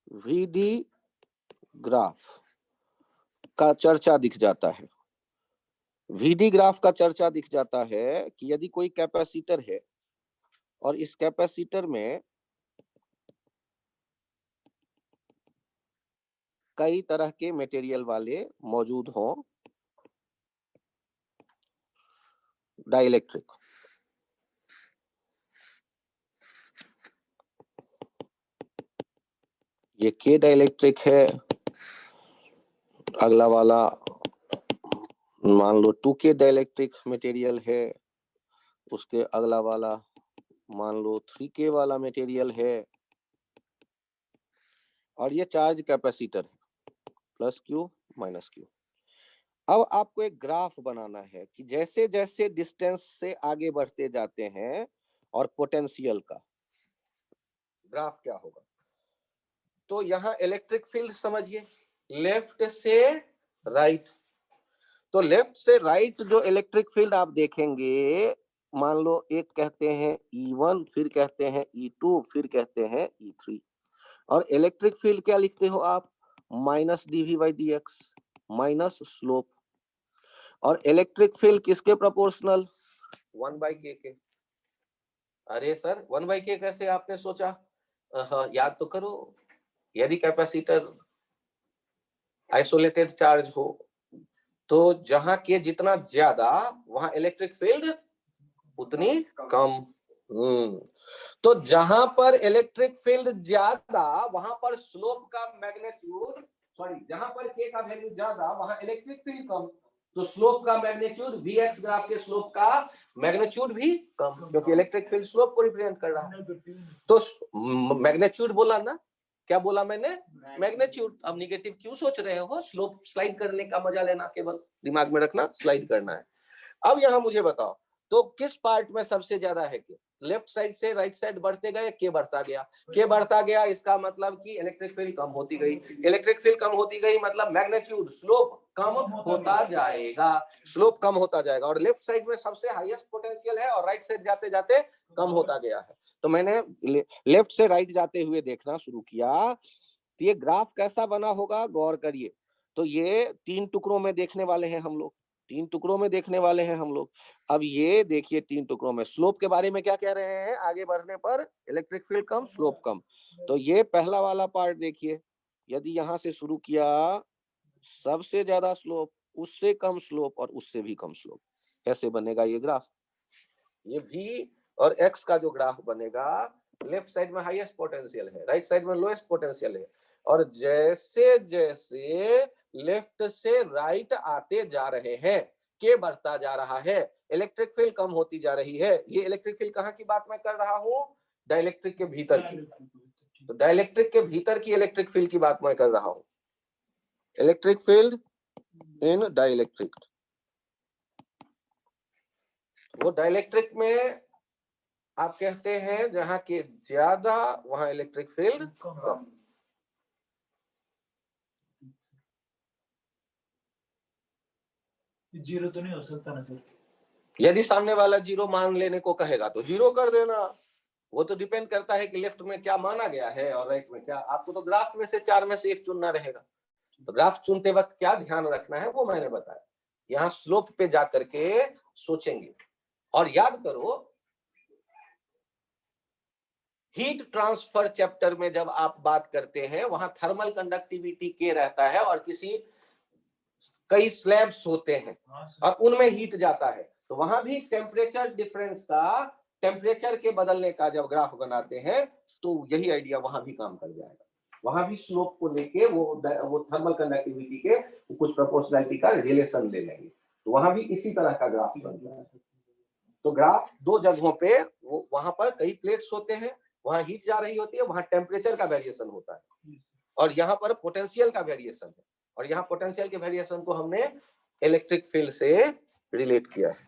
VD graph का चर्चा दिख जाता है। VD ग्राफ का चर्चा दिख जाता है कि यदि कोई कैपेसिटर है और इस कैपेसिटर में कई तरह के मटेरियल वाले मौजूद हों, डाइलेक्ट्रिक, ये K डाइलेक्ट्रिक है, अगला वाला मान लो 2K डाइलेक्ट्रिक मटेरियल है, उसके अगला वाला मान लो 3K वाला मटेरियल है, और ये चार्ज कैपेसिटर है प्लस Q माइनस Q। अब आपको एक ग्राफ बनाना है कि जैसे जैसे डिस्टेंस से आगे बढ़ते जाते हैं और पोटेंशियल का ग्राफ क्या होगा। तो यहाँ इलेक्ट्रिक फील्ड समझिए, लेफ्ट से राइट, तो लेफ्ट से राइट जो इलेक्ट्रिक फील्ड आप देखेंगे, मान लो एक कहते हैं E1, फिर कहते हैं E2, फिर कहते हैं E3, और इलेक्ट्रिक फील्ड क्या लिखते हो आप, माइनस dV/dx माइनस स्लोप, और इलेक्ट्रिक फील्ड किसके प्रोपोर्शनल, 1/k के। अरे सर 1/k कैसे आपने सोचा, याद तो करो, यदि कैपेसिटर आइसोलेटेड चार्ज हो तो जहां के जितना ज्यादा वहां इलेक्ट्रिक फील्ड उतनी कम। तो जहां पर इलेक्ट्रिक फील्ड ज्यादा वहां पर स्लोप का मैग्नीट्यूड, सॉरी जहां पर k का वैल्यू ज्यादा वहां इलेक्ट्रिक फील्ड कम, तो स्लोप का मैग्नीट्यूड Vx ग्राफ के स्लोप का मैग्नीट्यूड भी कम, क्योंकि इलेक्ट्रिक फील्ड स्लोप को रिप्रेजेंट कर रहा है। तो मैग्नीट्यूड बोला ना, क्या बोला मैंने, मैग्नीट्यूड। अब निगेटिव क्यों सोच रहे हो, स्लोप स्लाइड करने का मजा लेना, केवल दिमाग में रखना, स्लाइड करना है। अब यहाँ मुझे बताओ तो किस पार्ट में सबसे ज्यादा है के, लेफ्ट साइड से राइट साइड बढ़ते गए, के बढ़ता गया, के बढ़ता गया, इसका मतलब कि इलेक्ट्रिक फील्ड कम होती गई, इलेक्ट्रिक फील्ड कम होती गई मतलब मैग्नीट्यूड स्लोप कम होता जाएगा, स्लोप कम होता जाएगा, और लेफ्ट साइड में सबसे हाईएस्ट पोटेंशियल है और राइट साइड जाते जाते कम होता गया है। तो मैंने लेफ्ट से राइट जाते हुए देखना शुरू किया, तो ये ग्राफ कैसा बना होगा गौर करिए। तो ये 3 टुकड़ों में देखने वाले हैं हम लोग, 3 टुकड़ों में देखने वाले हैं हम लोग। अब ये देखिए 3 टुकड़ों में स्लोप के बारे में क्या कह रहे हैं, आगे बढ़ने पर इलेक्ट्रिक फील्ड कम, स्लोप कम। तो ये पहला वाला पार्ट देखिए, यदि यहां से शुरू किया, सबसे ज्यादा स्लोप, उससे कम स्लोप, और उससे भी कम स्लोप, कैसे बनेगा ये ग्राफ। ये V और X का जो ग्राफ बनेगा, लेफ्ट साइड में हाईएस्ट पोटेंशियल है, राइट साइड में लोएस्ट पोटेंशियल है, और जैसे जैसे लेफ्ट से राइट आते जा रहे हैं, के बढ़ता जा रहा है, इलेक्ट्रिक फील्ड कम होती जा रही है। ये इलेक्ट्रिक फील्ड कहाँ की बात मैं कर रहा हूँ, डाइलेक्ट्रिक के भीतर की। तो डाइलेक्ट्रिक के भीतर की इलेक्ट्रिक फील्ड की बात मैं कर रहा हूँ, इलेक्ट्रिक फील्ड इन डाइलेक्ट्रिक। वो डाइलेक्ट्रिक में आप कहते हैं जहां के ज्यादा वहां इलेक्ट्रिक फील्ड कम। जीरो तो नहीं हो सकता ना सर, यदि सामने वाला जीरो मान लेने को कहेगा तो जीरो कर देना, वो तो डिपेंड करता है कि लेफ्ट में क्या माना गया है और राइट में क्या। आपको तो ग्राफ में से 4 में से एक चुनना रहेगा, तो ग्राफ चुनते वक्त क्या ध्यान रखना है वो मैंने बताया। यहाँ स्लोप पे जाकर के सोचेंगे, और याद करो हीट ट्रांसफर चैप्टर में जब आप बात करते हैं वहां थर्मल कंडक्टिविटी के रहता है, और कई स्लैब्स होते हैं और उनमें हीट जाता है, तो वहां भी टेम्परेचर डिफरेंस का, टेम्परेचर के बदलने का जब ग्राफ बनाते हैं तो यही आइडिया वहां भी काम कर जाएगा। वहां भी स्लोप को लेके वो थर्मल कंडक्टिविटी के कुछ प्रोपोर्शनैलिटी का रिलेशन ले लेंगे, तो वहां भी इसी तरह का ग्राफ बन जाएगा। तो ग्राफ 2 जगहों पे, वो वहां पर कई प्लेट्स होते हैं, वहां हीट जा रही होती है, वहां टेम्परेचर का वेरिएशन होता है, और यहाँ पर पोटेंशियल का वेरिएशन है, और यहाँ पोटेंशियल के वेरिएशन को हमने इलेक्ट्रिक फील्ड से रिलेट किया है।